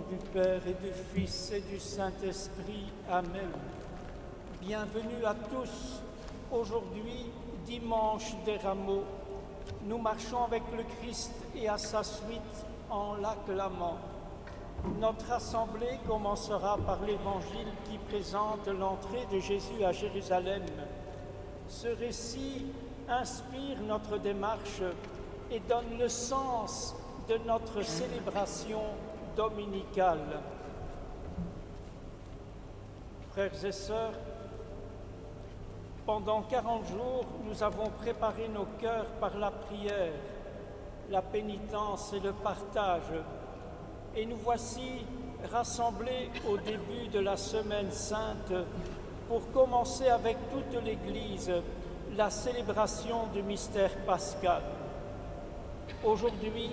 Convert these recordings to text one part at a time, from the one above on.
du Père et du Fils et du Saint-Esprit. Amen. Bienvenue à tous. Aujourd'hui, dimanche des Rameaux, nous marchons avec le Christ et à sa suite en l'acclamant. Notre assemblée commencera par l'Évangile qui présente l'entrée de Jésus à Jérusalem. Ce récit inspire notre démarche et donne le sens de notre célébration dominicale. Frères et sœurs, pendant 40 jours, nous avons préparé nos cœurs par la prière, la pénitence et le partage. Et nous voici rassemblés au début de la Semaine Sainte pour commencer avec toute l'Église la célébration du mystère pascal. Aujourd'hui,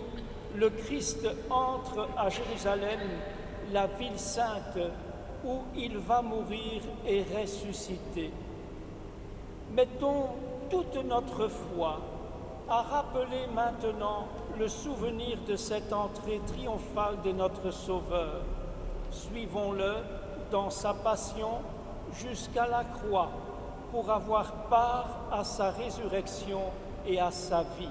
le Christ entre à Jérusalem, la ville sainte, où il va mourir et ressusciter. Mettons toute notre foi à rappeler maintenant le souvenir de cette entrée triomphale de notre Sauveur. Suivons-le dans sa passion jusqu'à la croix pour avoir part à sa résurrection et à sa vie.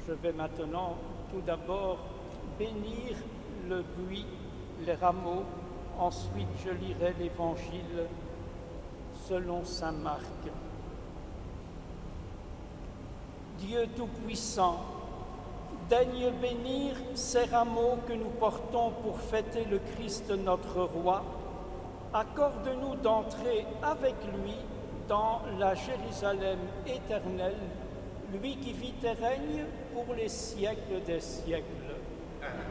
Je vais maintenant tout d'abord bénir le buis, les rameaux. Ensuite, je lirai l'Évangile selon saint Marc. Dieu Tout-Puissant, daigne bénir ces rameaux que nous portons pour fêter le Christ notre Roi. Accorde-nous d'entrer avec lui dans la Jérusalem éternelle, lui qui vit et règne pour les siècles des siècles. Amen.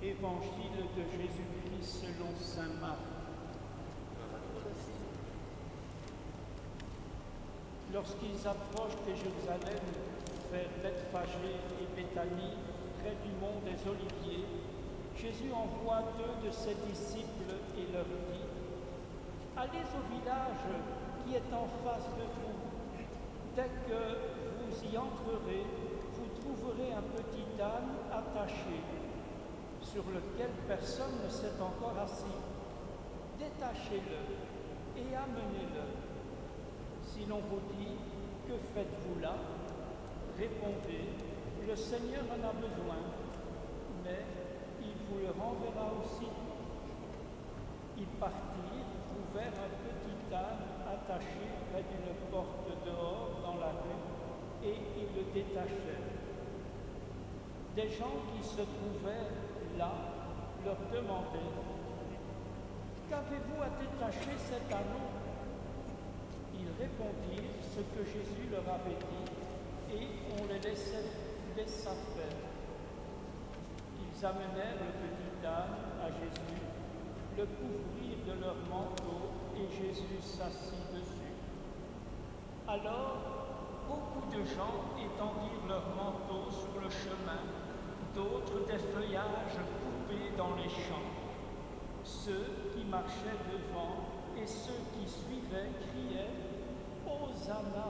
Évangile de Jésus-Christ selon saint Marc. Lorsqu'ils approchent de Jérusalem, vers Bethphagée et Béthanie, près du mont des Oliviers, Jésus envoie 2 de ses disciples et leur dit : « Allez au village qui est en face de vous. Dès que vous y entrerez, vous trouverez un petit âne attaché, sur lequel personne ne s'est encore assis. Détachez-le et amenez-le. Si l'on vous dit : que faites-vous là ? Répondez : le Seigneur en a besoin, mais il vous le renverra aussitôt. » Ils partirent, trouvèrent un petit âne attaché près d'une porte dehors dans la rue, et ils le détachèrent. Des gens qui se trouvaient là leur demandaient : « Qu'avez-vous à détacher cet anneau ?» Ils répondirent ce que Jésus leur avait dit, et on les laissa faire. Ils amenèrent le petit âne à Jésus, le couvrirent de leur manteau, et Jésus s'assit dessus. Alors, beaucoup de gens étendirent leurs manteaux sur le chemin, d'autres des feuillages coupés dans les champs. Ceux qui marchaient devant et ceux qui suivaient criaient : « Hosanna !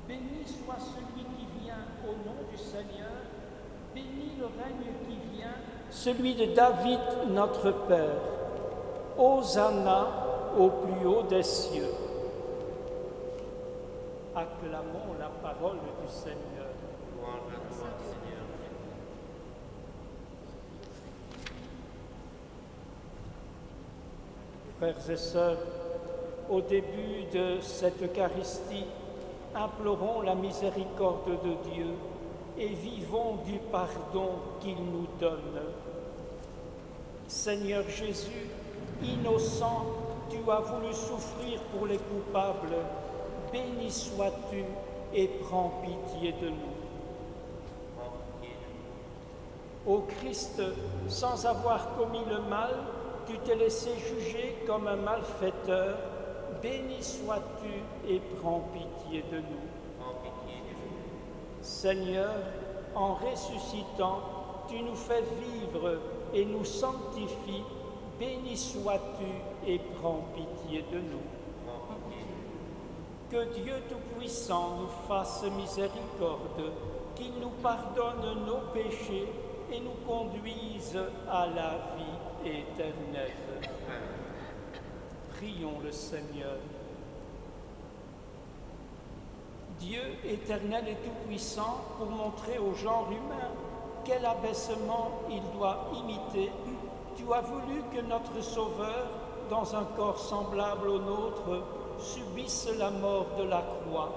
Béni soit celui qui vient au nom du Seigneur, béni le règne qui vient, celui de David notre Père. Hosanna au plus haut des cieux. » Acclamons la parole du Seigneur. Gloire à toi, Seigneur. Frères et sœurs, au début de cette Eucharistie, implorons la miséricorde de Dieu et vivons du pardon qu'il nous donne. Seigneur Jésus, innocent, tu as voulu souffrir pour les coupables. Béni sois-tu et prends pitié de nous. Ô Christ, sans avoir commis le mal, tu t'es laissé juger comme un malfaiteur. Béni sois-tu et prends pitié de nous. Prends pitié de nous. Seigneur, en ressuscitant, tu nous fais vivre et nous sanctifies. Béni sois-tu et prends pitié de nous. Prends pitié de nous. Que Dieu Tout-Puissant nous fasse miséricorde, qu'il nous pardonne nos péchés et nous conduise à la vie éternelle. Prions le Seigneur. Dieu éternel et tout-puissant, pour montrer au genre humain quel abaissement il doit imiter, tu as voulu que notre Sauveur, dans un corps semblable au nôtre, subisse la mort de la croix.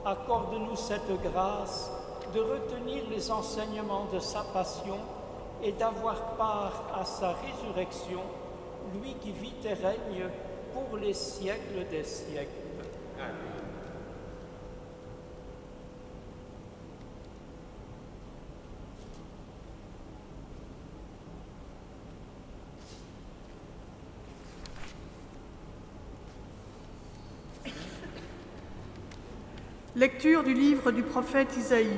Accorde-nous cette grâce de retenir les enseignements de sa passion et d'avoir part à sa résurrection, lui qui vit et règne pour les siècles des siècles. Amen. Lecture du livre du prophète Isaïe.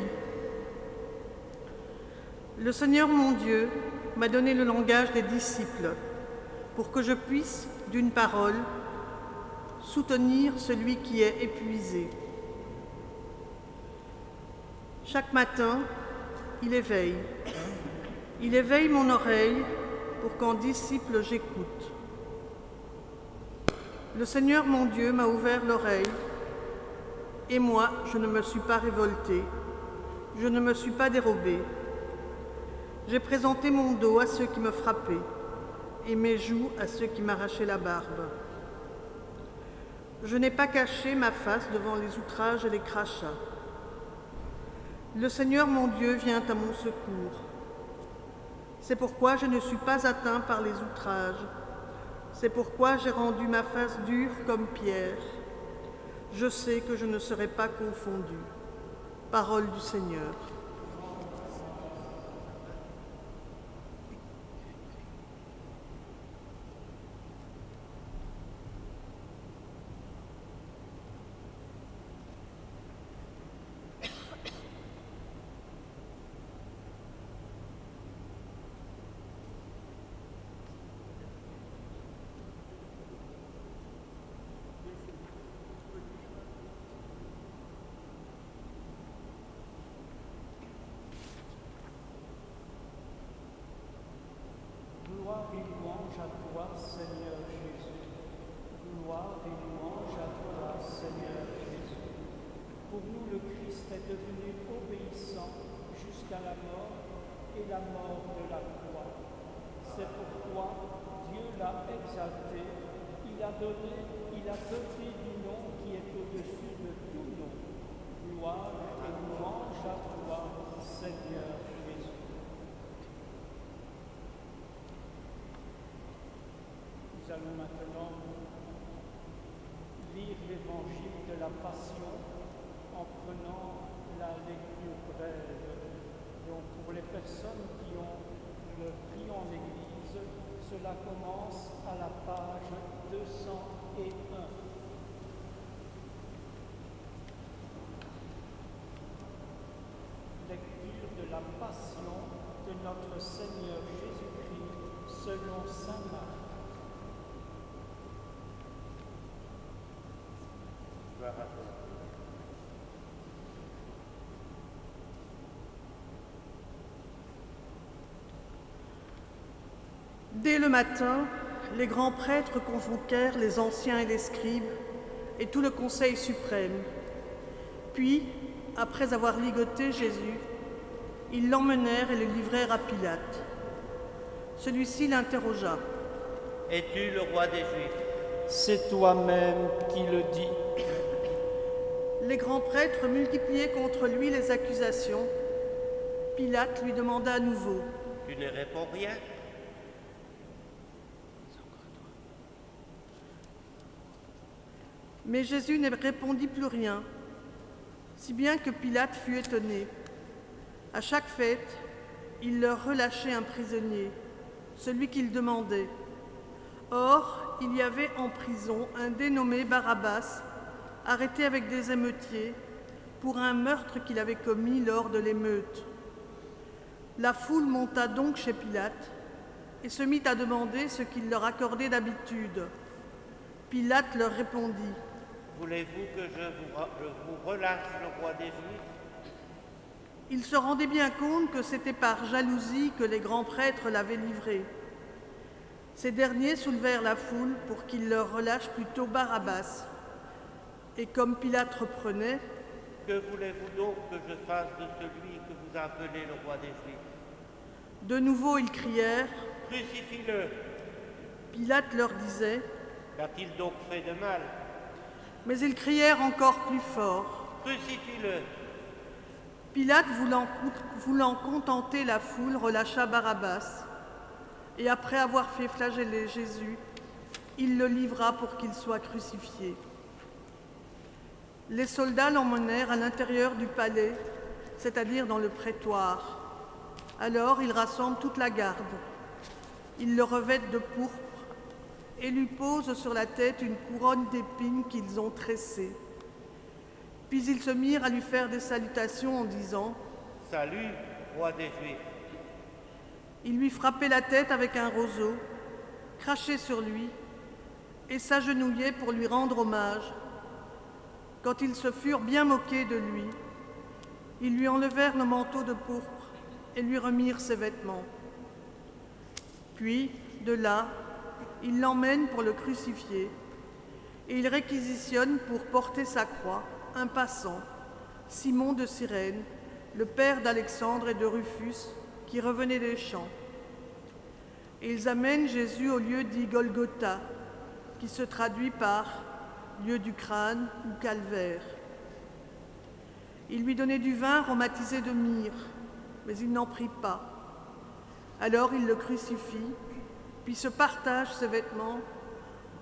Le Seigneur mon Dieu m'a donné le langage des disciples pour que je puisse, d'une parole, soutenir celui qui est épuisé. Chaque matin, il éveille mon oreille pour qu'en disciple j'écoute. Le Seigneur mon Dieu m'a ouvert l'oreille. Et moi, je ne me suis pas révoltée, je ne me suis pas dérobée. J'ai présenté mon dos à ceux qui me frappaient et mes joues à ceux qui m'arrachaient la barbe. Je n'ai pas caché ma face devant les outrages et les crachats. Le Seigneur mon Dieu vient à mon secours. C'est pourquoi je ne suis pas atteint par les outrages. C'est pourquoi j'ai rendu ma face dure comme pierre. Je sais que je ne serai pas confondu. Parole du Seigneur. Gloire et louange à toi, Seigneur Jésus. Gloire et louange à toi, Seigneur Jésus. Pour nous, le Christ est devenu obéissant jusqu'à la mort et la mort de la croix. C'est pourquoi Dieu l'a exalté, il a doté du nom qui est au-dessus de tout nom. Gloire et louange à toi, Seigneur Jésus. Nous allons maintenant lire l'évangile de la Passion en prenant la lecture brève. Donc pour les personnes qui ont le prix en Église, cela commence à la page 201. Lecture de la Passion de notre Seigneur Jésus-Christ selon saint Marc. Gloire à toi. Dès le matin, les grands prêtres convoquèrent les anciens et les scribes et tout le conseil suprême. Puis, après avoir ligoté Jésus, ils l'emmenèrent et le livrèrent à Pilate. Celui-ci l'interrogea. « Es-tu le roi des Juifs ?» C'est toi-même qui le dis. Les grands prêtres multipliaient contre lui les accusations. Pilate lui demanda à nouveau. « Tu ne réponds rien ?» Mais Jésus ne répondit plus rien, si bien que Pilate fut étonné. À chaque fête, il leur relâchait un prisonnier, celui qu'ils demandaient. Or, il y avait en prison un dénommé Barabbas, arrêté avec des émeutiers, pour un meurtre qu'il avait commis lors de l'émeute. La foule monta donc chez Pilate et se mit à demander ce qu'il leur accordait d'habitude. Pilate leur répondit: « Voulez-vous que je vous relâche le roi des Juifs ?» Il se rendait bien compte que c'était par jalousie que les grands prêtres l'avaient livré. Ces derniers soulevèrent la foule pour qu'il leur relâche plutôt Barabbas. Et comme Pilate reprenait: « Que voulez-vous donc que je fasse de celui que vous appelez le roi des Juifs ?» De nouveau ils crièrent: « Crucifie-le !» Pilate leur disait: « Qu'a-t-il donc fait de mal ?» Mais ils crièrent encore plus fort: « Crucifie-le !» Pilate, voulant contenter la foule, relâcha Barabbas, et après avoir fait flageller Jésus, il le livra pour qu'il soit crucifié. Les soldats l'emmenèrent à l'intérieur du palais, c'est-à-dire dans le prétoire. Alors ils rassemblent toute la garde. Ils le revêtent de pourpre et lui posent sur la tête une couronne d'épines qu'ils ont tressée. Puis ils se mirent à lui faire des salutations en disant: « Salut, roi des Juifs !» Ils lui frappaient la tête avec un roseau, crachaient sur lui et s'agenouillaient pour lui rendre hommage. Quand ils se furent bien moqués de lui, ils lui enlevèrent le manteau de pourpre et lui remirent ses vêtements. Puis, de là, ils l'emmènent pour le crucifier et ils réquisitionnent pour porter sa croix un passant, Simon de Cyrène, le père d'Alexandre et de Rufus, qui revenait des champs. Et ils amènent Jésus au lieu dit Golgotha, qui se traduit par lieu du crâne ou calvaire. Ils lui donnaient du vin aromatisé de myrrhe, mais il n'en prit pas. Alors ils le crucifient, puis se partagent ses vêtements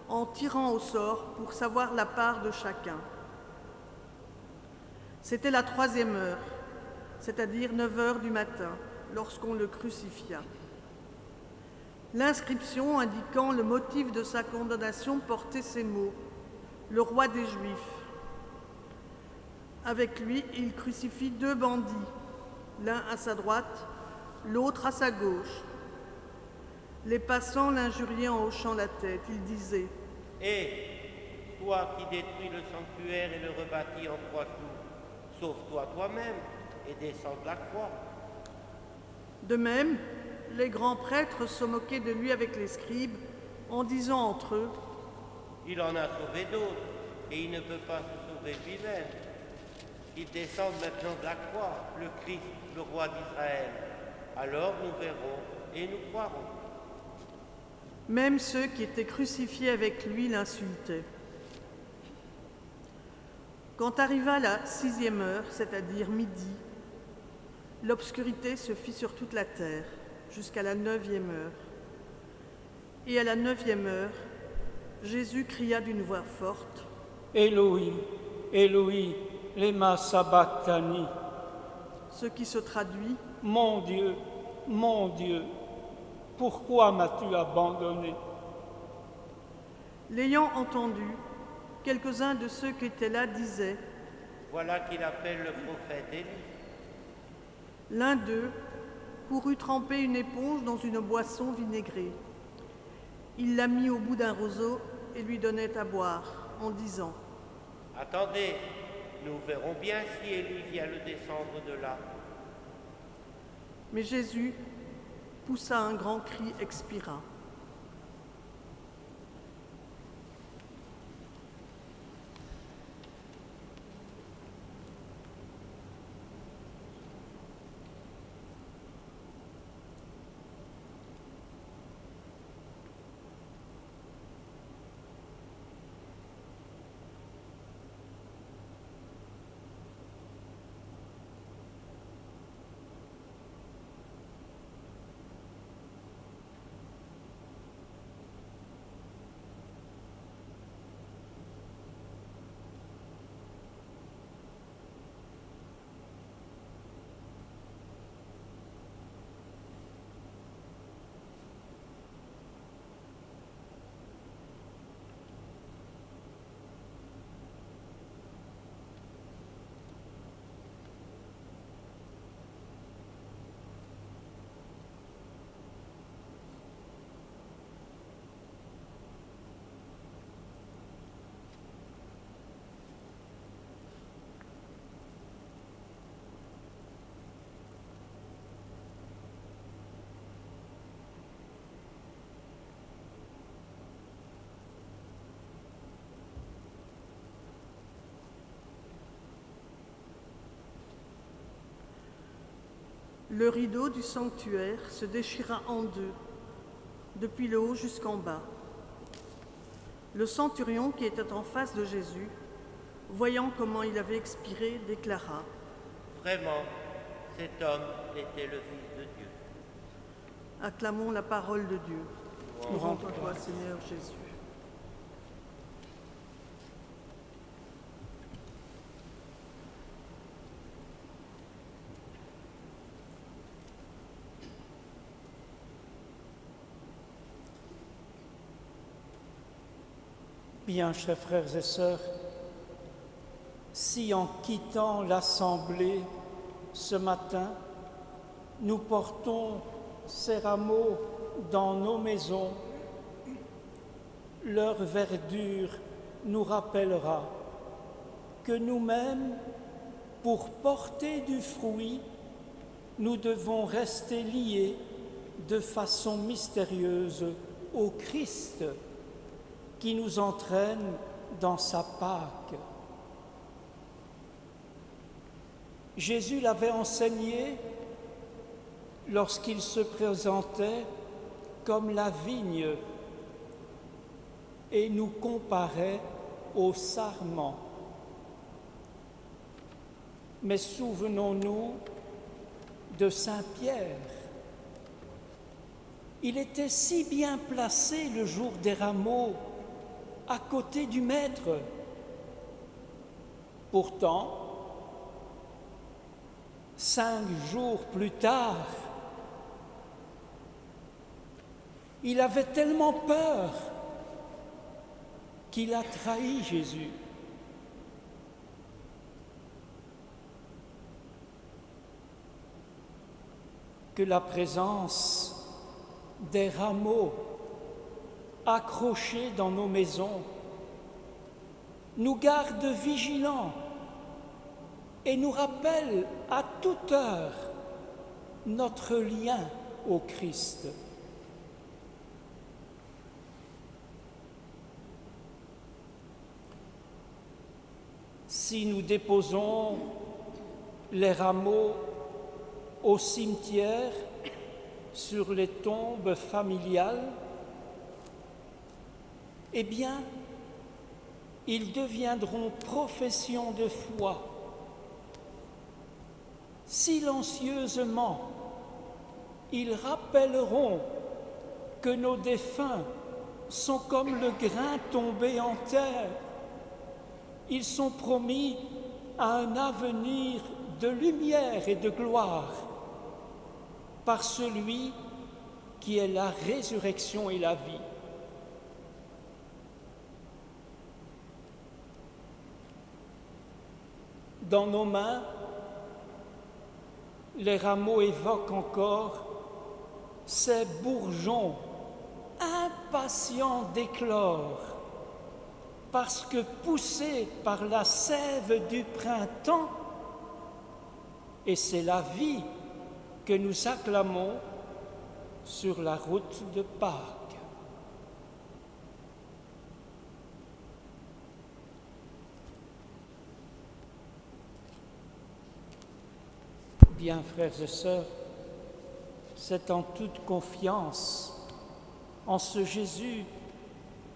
en tirant au sort pour savoir la part de chacun. C'était la 3e heure, c'est-à-dire 9 heures du matin, lorsqu'on le crucifia. L'inscription indiquant le motif de sa condamnation portait ces mots: « Le roi des Juifs ». Avec lui, il crucifie 2 bandits, l'un à sa droite, l'autre à sa gauche. Les passants l'injuriaient en hochant la tête. Ils disaient: « Hé, toi qui détruis le sanctuaire et le rebâtis en 3 jours, sauve-toi toi-même et descends de la croix. » De même, les grands prêtres se moquaient de lui avec les scribes, en disant entre eux: « Il en a sauvé d'autres, et il ne peut pas se sauver lui-même. Il descend maintenant de la croix, le Christ, le roi d'Israël. Alors nous verrons et nous croirons. » Même ceux qui étaient crucifiés avec lui l'insultaient. Quand arriva la 6e heure, c'est-à-dire midi, l'obscurité se fit sur toute la terre, jusqu'à la 9e heure. Et à la 9e heure, Jésus cria d'une voix forte: « Éloi, Éloi, lema sabachthani » ce qui se traduit: « Mon Dieu, pourquoi m'as-tu abandonné ?» L'ayant entendu, quelques-uns de ceux qui étaient là disaient: « Voilà qu'il appelle le prophète Élie. » L'un d'eux courut tremper une éponge dans une boisson vinaigrée. Il la mit au bout d'un roseau et lui donnait à boire, en disant: « Attendez, nous verrons bien si Élie vient le descendre de là. » Mais Jésus poussa un grand cri, expira. Le rideau du sanctuaire se déchira en deux, depuis le haut jusqu'en bas. Le centurion qui était en face de Jésus, voyant comment il avait expiré, déclara : Vraiment, cet homme était le Fils de Dieu. Acclamons la parole de Dieu. Nous rendons à toi, Seigneur Jésus. Bien, chers frères et sœurs, si en quittant l'Assemblée ce matin, nous portons ces rameaux dans nos maisons, leur verdure nous rappellera que nous-mêmes, pour porter du fruit, nous devons rester liés de façon mystérieuse au Christ qui nous entraîne dans sa Pâque. Jésus l'avait enseigné lorsqu'il se présentait comme la vigne et nous comparait au sarment. Mais souvenons-nous de Saint Pierre. Il était si bien placé le jour des rameaux, à côté du Maître. Pourtant, 5 jours plus tard, il avait tellement peur qu'il a trahi Jésus. Que la présence des rameaux accrochés dans nos maisons nous garde vigilants et nous rappelle à toute heure notre lien au Christ. Si nous déposons les rameaux au cimetière sur les tombes familiales, eh bien, ils deviendront profession de foi. Silencieusement, ils rappelleront que nos défunts sont comme le grain tombé en terre. Ils sont promis à un avenir de lumière et de gloire par celui qui est la résurrection et la vie. Dans nos mains, les rameaux évoquent encore ces bourgeons impatients d'éclore, parce que poussés par la sève du printemps, et c'est la vie que nous acclamons sur la route de Pâques. Bien, frères et sœurs, c'est en toute confiance en ce Jésus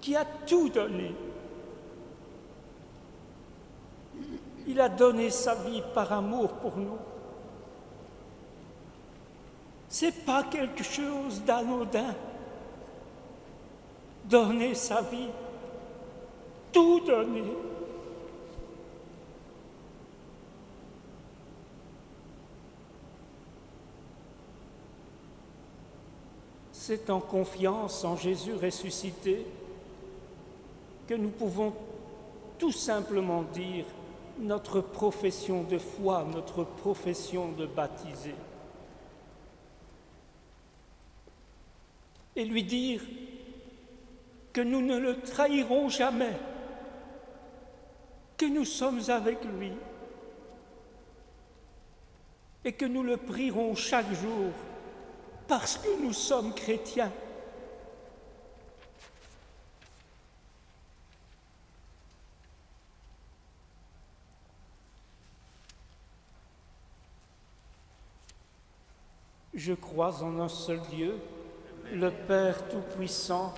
qui a tout donné. Il a donné sa vie par amour pour nous. C'est pas quelque chose d'anodin. Donner sa vie, tout donner. C'est en confiance en Jésus ressuscité que nous pouvons tout simplement dire notre profession de foi, notre profession de baptisé. Et lui dire que nous ne le trahirons jamais, que nous sommes avec lui et que nous le prierons chaque jour parce que nous sommes chrétiens. Je crois en un seul Dieu, le Père Tout-Puissant,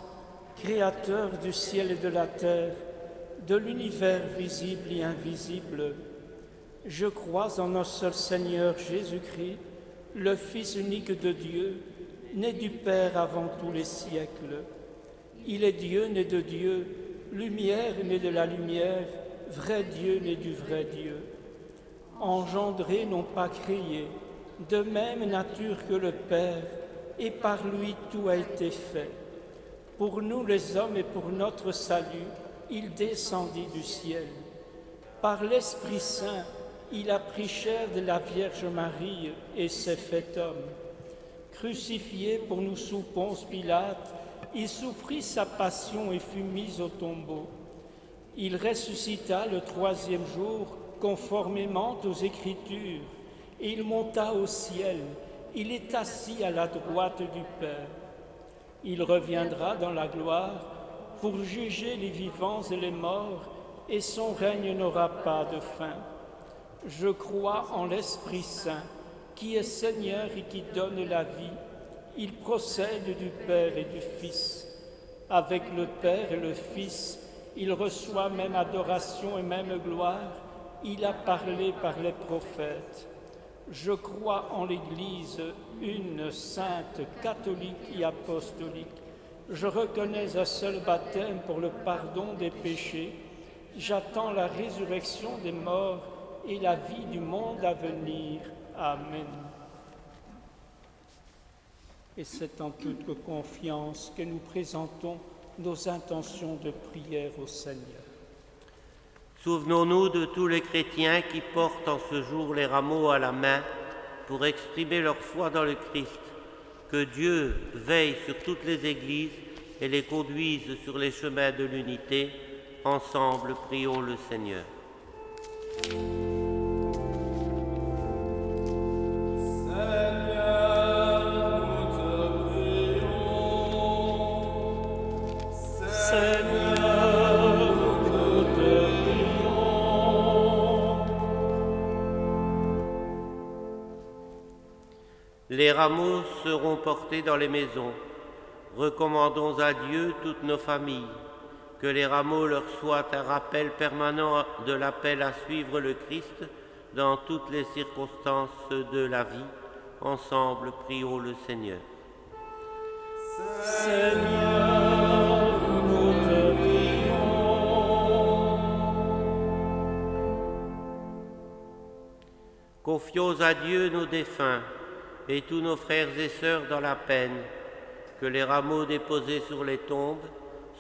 Créateur du ciel et de la terre, de l'univers visible et invisible. Je crois en un seul Seigneur Jésus-Christ, le Fils unique de Dieu, né du Père avant tous les siècles. Il est Dieu né de Dieu, lumière né de la lumière, vrai Dieu né du vrai Dieu. Engendré, non pas créé, de même nature que le Père, et par lui tout a été fait. Pour nous les hommes et pour notre salut, il descendit du ciel. Par l'Esprit Saint, il a pris chair de la Vierge Marie et s'est fait homme. Crucifié pour nous sous Ponce Pilate, il souffrit sa passion et fut mis au tombeau. Il ressuscita le troisième jour, conformément aux Écritures, et il monta au ciel. Il est assis à la droite du Père. Il reviendra dans la gloire pour juger les vivants et les morts, et son règne n'aura pas de fin. Je crois en l'Esprit Saint, qui est Seigneur et qui donne la vie. Il procède du Père et du Fils. Avec le Père et le Fils, il reçoit même adoration et même gloire. Il a parlé par les prophètes. Je crois en l'Église, une sainte, catholique et apostolique. Je reconnais un seul baptême pour le pardon des péchés. J'attends la résurrection des morts et la vie du monde à venir. Amen. Et c'est en toute confiance que nous présentons nos intentions de prière au Seigneur. Souvenons-nous de tous les chrétiens qui portent en ce jour les rameaux à la main pour exprimer leur foi dans le Christ. Que Dieu veille sur toutes les églises et les conduise sur les chemins de l'unité. Ensemble, prions le Seigneur. Les rameaux seront portés dans les maisons. Recommandons à Dieu toutes nos familles. Que les rameaux leur soient un rappel permanent de l'appel à suivre le Christ dans toutes les circonstances de la vie. Ensemble, prions le Seigneur. Seigneur, nous te prions. Confions à Dieu nos défunts et tous nos frères et sœurs dans la peine. Que les rameaux déposés sur les tombes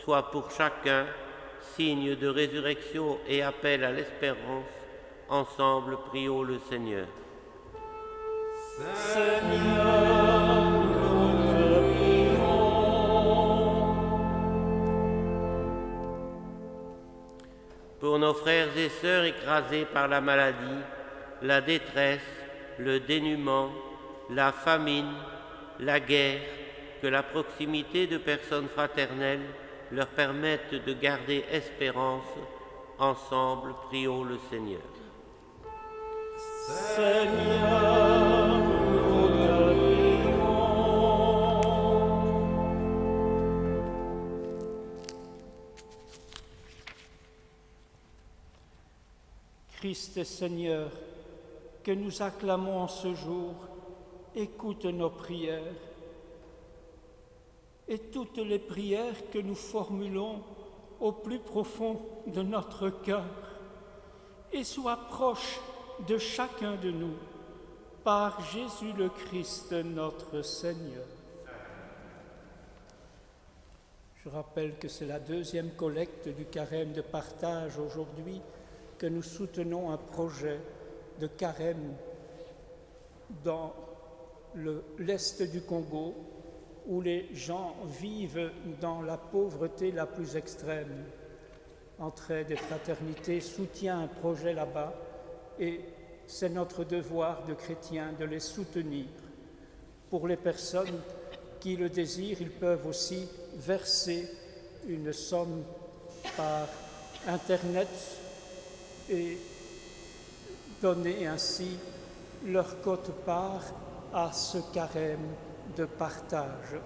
soient pour chacun signe de résurrection et appel à l'espérance. Ensemble, prions le Seigneur. Seigneur, nous te prions. Pour nos frères et sœurs écrasés par la maladie, la détresse, le dénuement, la famine, la guerre, que la proximité de personnes fraternelles leur permette de garder espérance. Ensemble, prions le Seigneur. Seigneur, nous te prions. Christ est Seigneur, que nous acclamons en ce jour, écoute nos prières. Et toutes les prières que nous formulons au plus profond de notre cœur, et sois proche de chacun de nous, par Jésus le Christ, notre Seigneur. Je rappelle que c'est la deuxième collecte du carême de partage aujourd'hui, que nous soutenons un projet de carême dans l'est du Congo, où les gens vivent dans la pauvreté la plus extrême. Entraide et Fraternité soutient un projet là-bas et c'est notre devoir de chrétiens de les soutenir. Pour les personnes qui le désirent, ils peuvent aussi verser une somme par Internet et donner ainsi leur quote-part à ce carême de partage.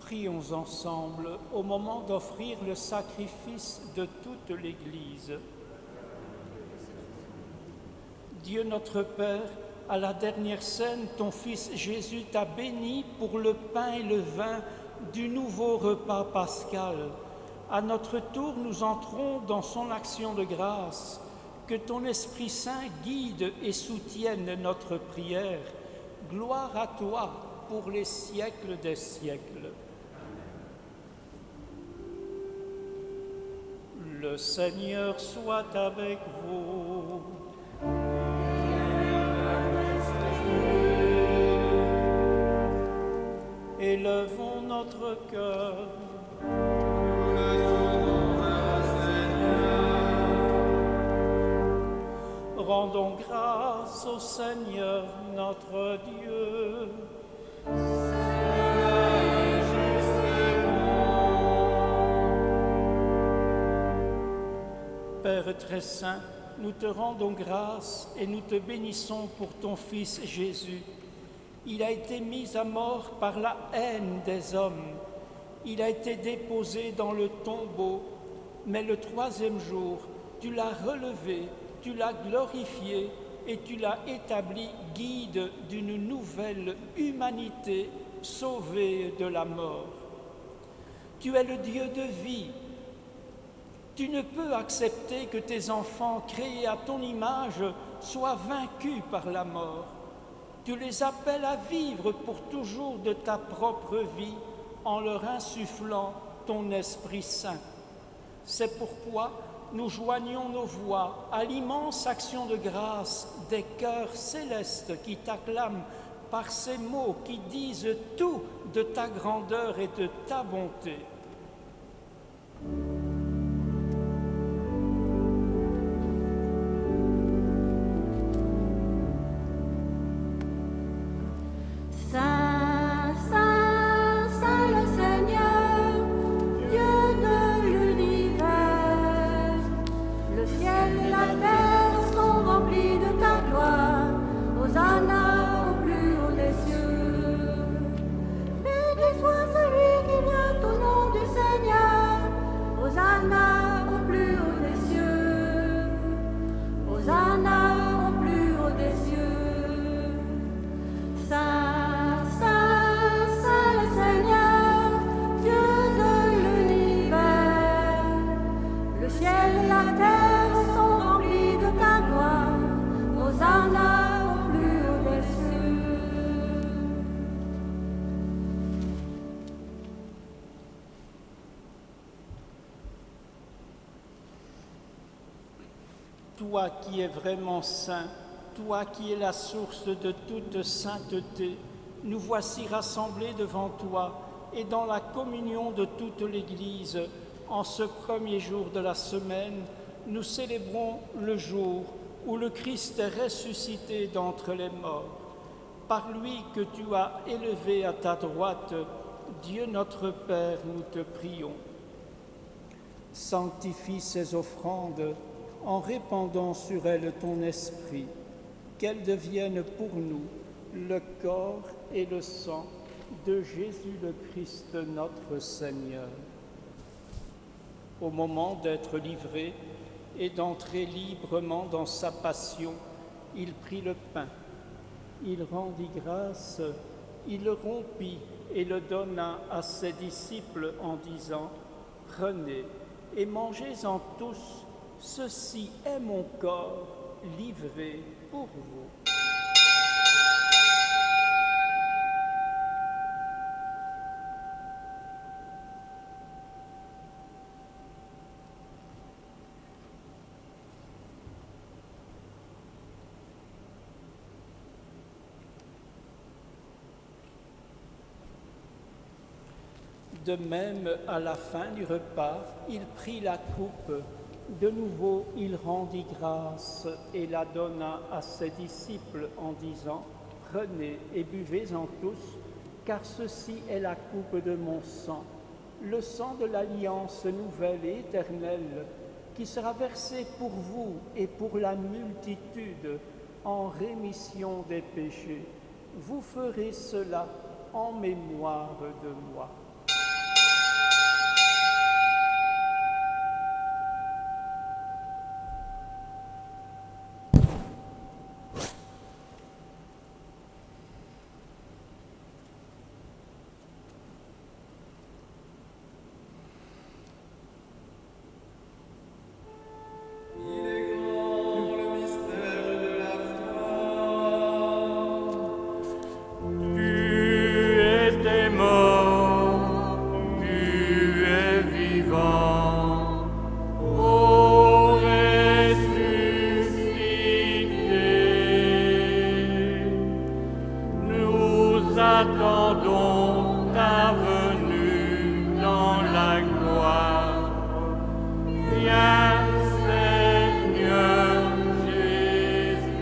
Prions ensemble au moment d'offrir le sacrifice de toute l'Église. Dieu notre Père, à la dernière scène, ton Fils Jésus t'a béni pour le pain et le vin du nouveau repas pascal. À notre tour, nous entrons dans son action de grâce. Que ton Esprit Saint guide et soutienne notre prière. Gloire à toi pour les siècles des siècles. Le Seigneur soit avec vous. Élevons notre cœur. Rendons grâce au Seigneur notre Dieu. Père très saint, nous te rendons grâce et nous te bénissons pour ton Fils Jésus. Il a été mis à mort par la haine des hommes. Il a été déposé dans le tombeau, mais le troisième jour, tu l'as relevé, tu l'as glorifié et tu l'as établi guide d'une nouvelle humanité sauvée de la mort. Tu es le Dieu de vie. Tu ne peux accepter que tes enfants créés à ton image soient vaincus par la mort. Tu les appelles à vivre pour toujours de ta propre vie en leur insufflant ton Esprit Saint. C'est pourquoi nous joignons nos voix à l'immense action de grâce des cœurs célestes qui t'acclament par ces mots qui disent tout de ta grandeur et de ta bonté. Béni soit celui qui vient au nom du Seigneur. toi qui es vraiment saint, toi qui es la source de toute sainteté, nous voici rassemblés devant toi et dans la communion de toute l'Église. En ce premier jour de la semaine, nous célébrons le jour où le Christ est ressuscité d'entre les morts. Par lui que tu as élevé à ta droite, Dieu notre Père, nous te prions. Sanctifie ces offrandes en répandant sur elles ton esprit, qu'elles deviennent pour nous le corps et le sang de Jésus le Christ notre Seigneur. Au moment d'être livré et d'entrer librement dans sa passion, il prit le pain, il rendit grâce, il le rompit et le donna à ses disciples en disant « Prenez et mangez-en tous, ceci est mon corps livré pour vous. » De même, à la fin du repas, il prit la coupe. De nouveau, il rendit grâce et la donna à ses disciples en disant « Prenez et buvez-en tous, car ceci est la coupe de mon sang, le sang de l'alliance nouvelle et éternelle, qui sera versé pour vous et pour la multitude en rémission des péchés. Vous ferez cela en mémoire de moi. » Attendons ta venue dans la gloire. Viens, Seigneur Jésus.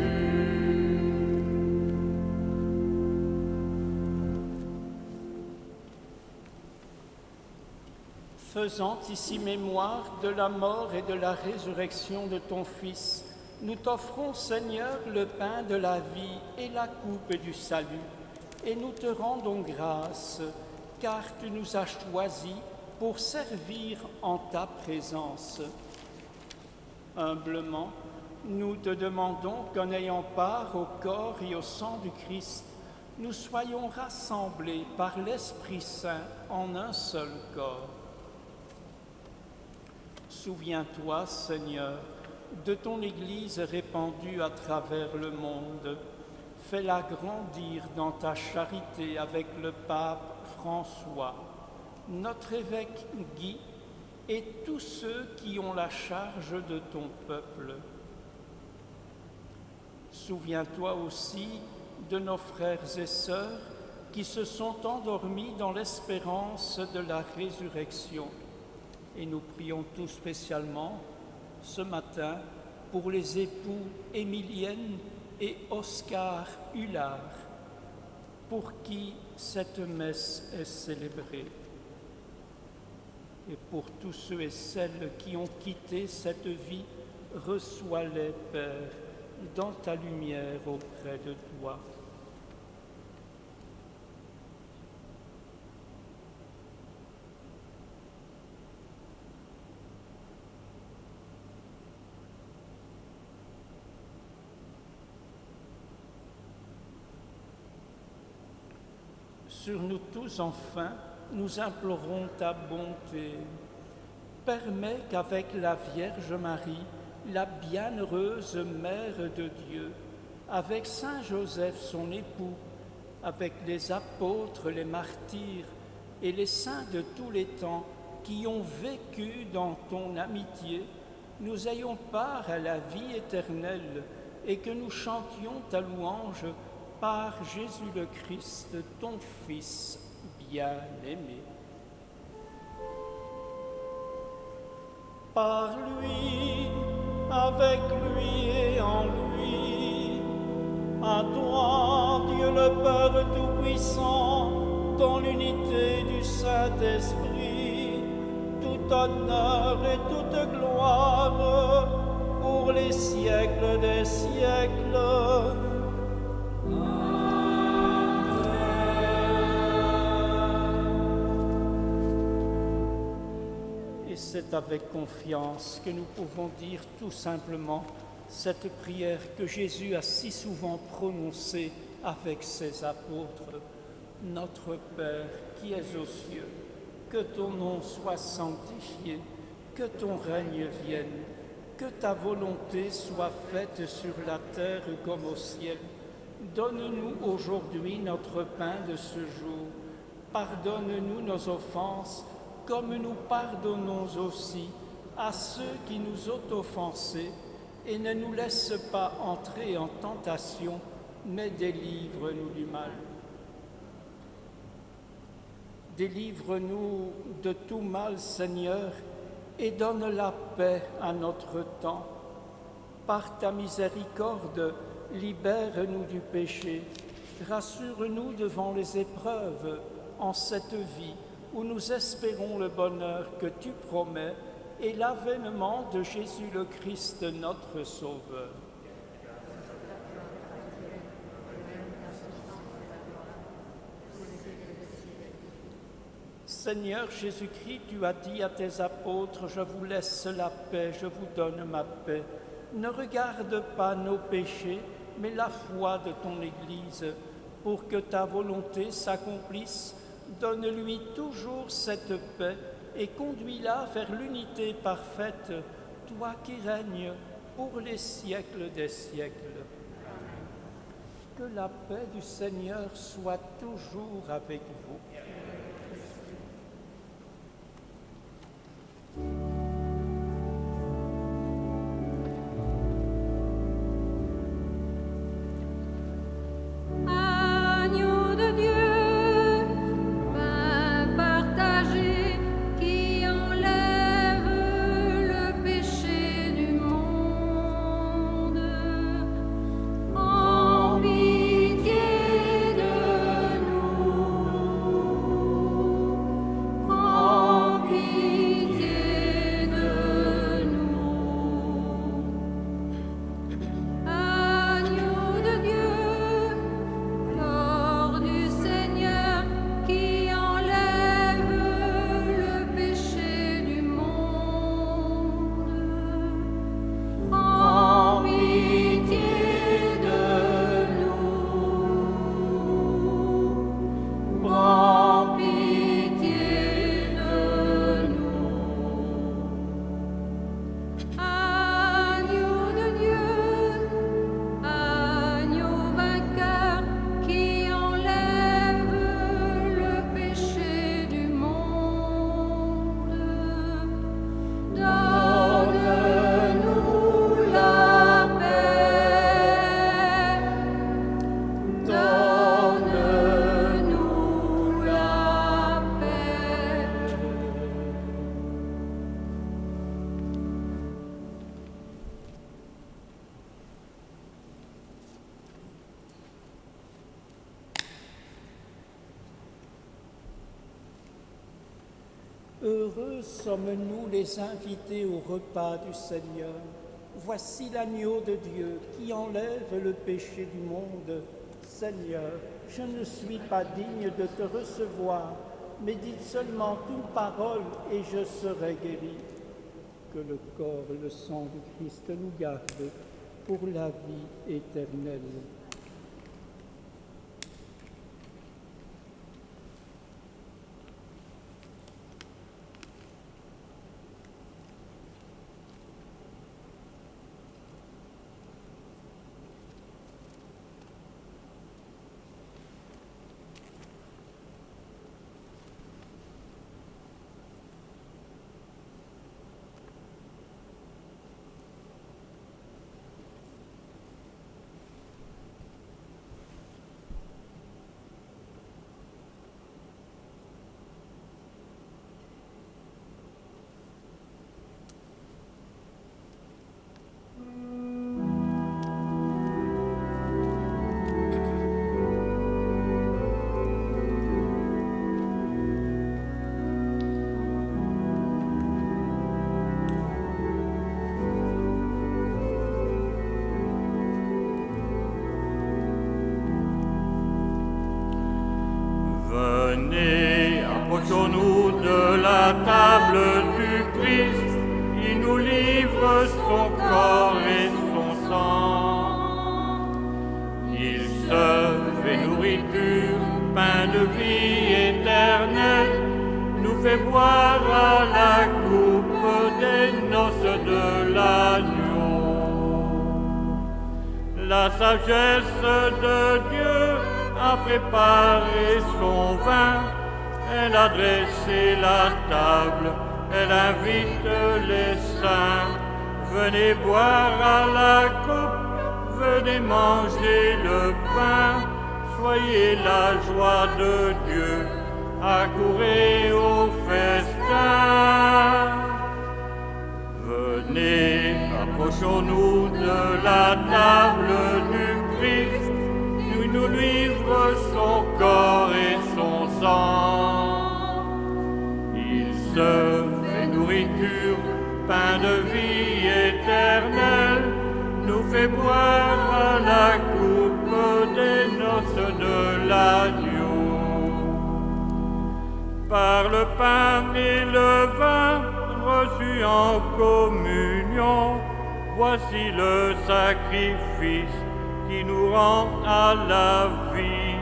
Faisant ici mémoire de la mort et de la résurrection de ton Fils, nous t'offrons, Seigneur, le pain de la vie et la coupe du salut. Et nous te rendons grâce, car tu nous as choisis pour servir en ta présence. Humblement, nous te demandons qu'en ayant part au corps et au sang du Christ, nous soyons rassemblés par l'Esprit Saint en un seul corps. Souviens-toi, Seigneur, de ton Église répandue à travers le monde. Fais-la grandir dans ta charité avec le pape François, notre évêque Guy et tous ceux qui ont la charge de ton peuple. Souviens-toi aussi de nos frères et sœurs qui se sont endormis dans l'espérance de la résurrection. Et nous prions tout spécialement ce matin pour les époux Émilienne et Oscar Hullard, pour qui cette messe est célébrée, et pour tous ceux et celles qui ont quitté cette vie, reçois-les, Père, dans ta lumière auprès de toi. Sur nous tous, enfin, nous implorons ta bonté. Permets qu'avec la Vierge Marie, la bienheureuse Mère de Dieu, avec Saint Joseph, son époux, avec les apôtres, les martyrs et les saints de tous les temps qui ont vécu dans ton amitié, nous ayons part à la vie éternelle et que nous chantions ta louange par Jésus le Christ, ton Fils bien-aimé. Par lui, avec lui et en lui, à toi, Dieu le Père Tout-Puissant, dans l'unité du Saint-Esprit, tout honneur et toute gloire pour les siècles des siècles. Et c'est avec confiance que nous pouvons dire tout simplement cette prière que Jésus a si souvent prononcée avec ses apôtres. Notre Père qui es aux cieux, que ton nom soit sanctifié, que ton règne vienne, que ta volonté soit faite sur la terre comme au ciel. Donne-nous aujourd'hui notre pain de ce jour. Pardonne-nous nos offenses, comme nous pardonnons aussi à ceux qui nous ont offensés, et ne nous laisse pas entrer en tentation, mais délivre-nous du mal. Délivre-nous de tout mal, Seigneur, et donne la paix à notre temps. Par ta miséricorde, libère-nous du péché, rassure-nous devant les épreuves en cette vie où nous espérons le bonheur que tu promets et l'avènement de Jésus le Christ, notre Sauveur. Seigneur Jésus-Christ, tu as dit à tes apôtres, « Je vous laisse la paix, je vous donne ma paix. Ne regarde pas nos péchés, mais la foi de ton Église, pour que ta volonté s'accomplisse. Donne-lui toujours cette paix et conduis-la vers l'unité parfaite, toi qui règnes pour les siècles des siècles. » Que la paix du Seigneur soit toujours avec vous. Heureux sommes-nous les invités au repas du Seigneur. Voici l'agneau de Dieu qui enlève le péché du monde. Seigneur, je ne suis pas digne de te recevoir, mais dites seulement une parole et je serai guéri. Que le corps et le sang du Christ nous gardent pour la vie éternelle. Approchons-nous de la table du Christ, il nous livre son corps et son sang. Il se fait nourriture, pain de vie éternelle, nous fait boire à la coupe des noces de l'agneau. La sagesse de Dieu a préparé son vin, elle a dressé la table, elle invite les saints. Venez boire à la coupe, venez manger le pain, soyez la joie de Dieu, accourez au festin. Venez, approchons-nous de la table du Christ, il nous livre son corps et son sang. Il se fait nourriture, pain de vie éternelle, nous fait boire à la coupe des noces de l'agneau. Par le pain et le vin reçus en communion, voici le sacrifice qui nous rend à la vie.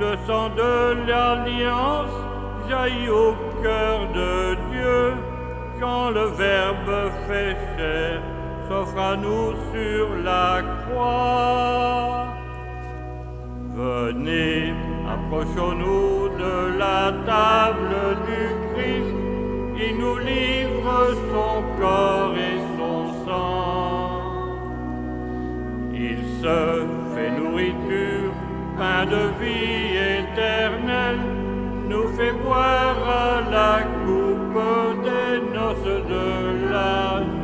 Le sang de l'alliance jaillit au cœur de Dieu, quand le Verbe fait chair s'offre à nous sur la croix. Venez, approchons-nous de la table du Christ, il nous livre son corps et son sang. Il se fait nourriture, pain de vie éternelle, nous fait boire à la coupe des noces de l'agneau.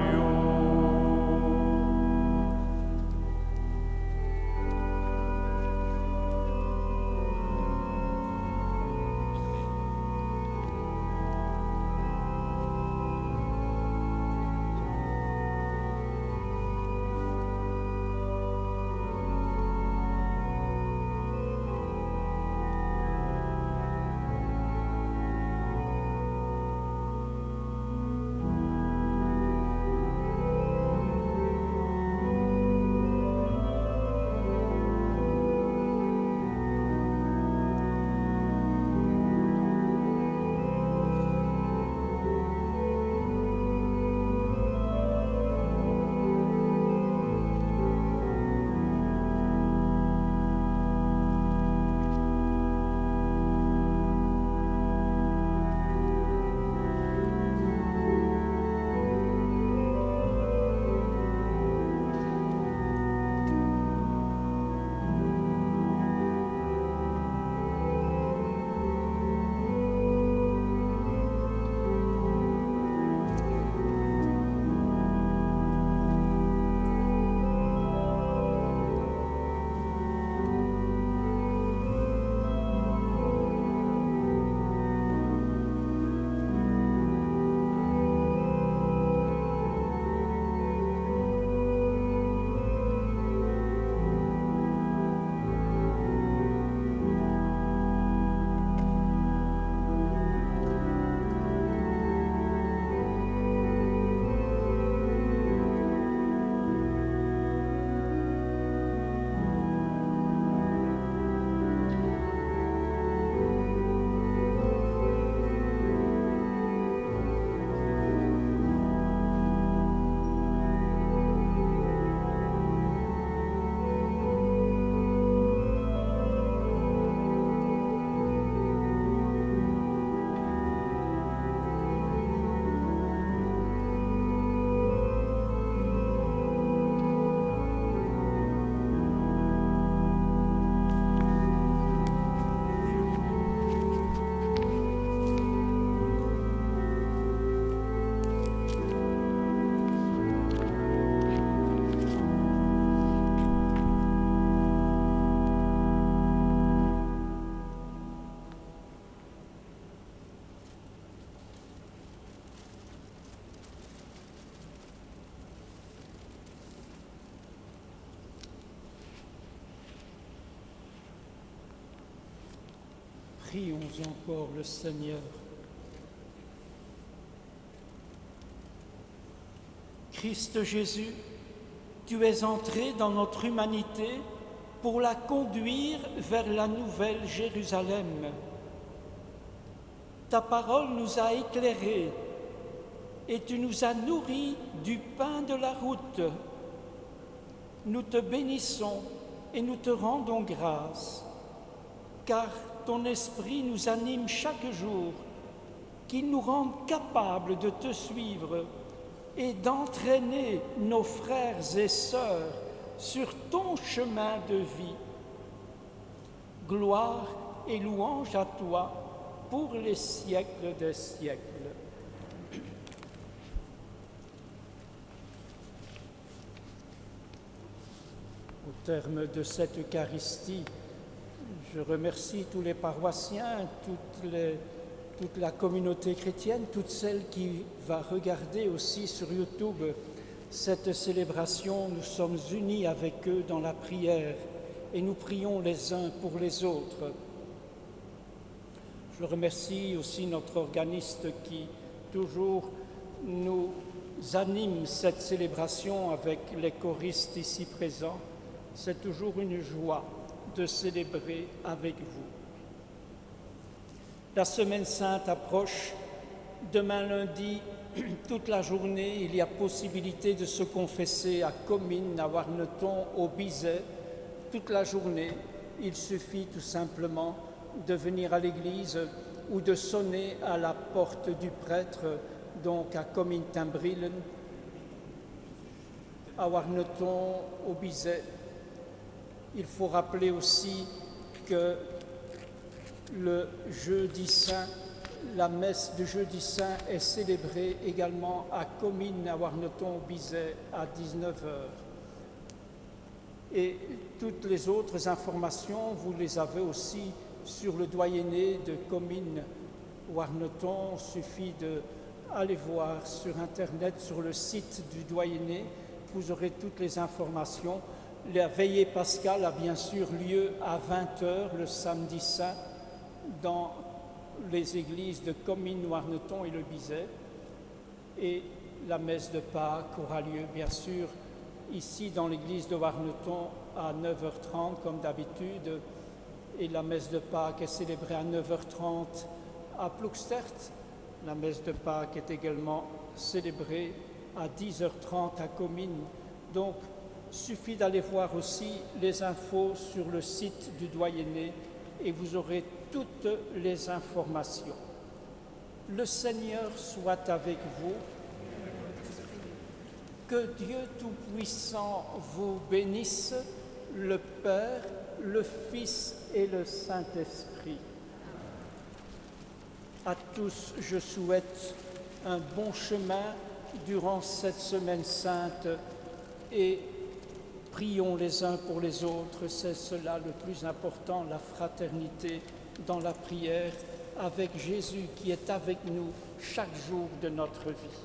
Prions encore le Seigneur. Christ Jésus, tu es entré dans notre humanité pour la conduire vers la nouvelle Jérusalem. Ta parole nous a éclairés et tu nous as nourris du pain de la route. Nous te bénissons et nous te rendons grâce, car ton esprit nous anime chaque jour, qu'il nous rende capables de te suivre et d'entraîner nos frères et sœurs sur ton chemin de vie. Gloire et louange à toi pour les siècles des siècles. Au terme de cette Eucharistie, je remercie tous les paroissiens, toute la communauté chrétienne, toutes celles qui va regarder aussi sur YouTube cette célébration. Nous sommes unis avec eux dans la prière et nous prions les uns pour les autres. Je remercie aussi notre organiste qui toujours nous anime cette célébration avec les choristes ici présents. C'est toujours une joie de célébrer avec vous. La Semaine Sainte approche. Demain lundi, toute la journée, il y a possibilité de se confesser à Comines, à Warneton, au Bizet. Toute la journée, il suffit tout simplement de venir à l'église ou de sonner à la porte du prêtre, donc à Comines-Timbrillen, à Warneton, au Bizet. Il faut rappeler aussi que le jeudi saint, la messe de jeudi saint est célébrée également à Comines, à Warneton, au Bizet, à 19h. Et toutes les autres informations, vous les avez aussi sur le doyenné de Comines, Warneton. Il suffit d'aller voir sur Internet, sur le site du doyenné, vous aurez toutes les informations. La veillée pascale a bien sûr lieu à 20h le samedi saint dans les églises de Comines, Warneton et le Bizet. Et la messe de Pâques aura lieu bien sûr ici dans l'église de Warneton à 9h30 comme d'habitude. Et la messe de Pâques est célébrée à 9h30 à Ploegstert. La messe de Pâques est également célébrée à 10h30 à Comines. Donc, suffit d'aller voir aussi les infos sur le site du doyenné et vous aurez toutes les informations. Le Seigneur soit avec vous. Que Dieu Tout-Puissant vous bénisse, le Père, le Fils et le Saint-Esprit. À tous, je souhaite un bon chemin durant cette Semaine Sainte et prions les uns pour les autres, c'est cela le plus important, la fraternité dans la prière avec Jésus qui est avec nous chaque jour de notre vie.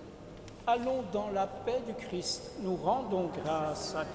Allons dans la paix du Christ, nous rendons grâce à Dieu.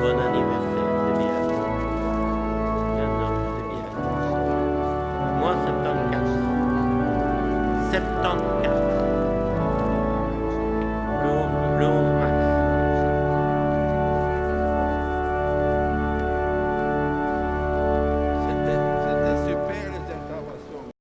Bon anniversaire, c'est bien. Non, c'est bien. Moi, 74. 74.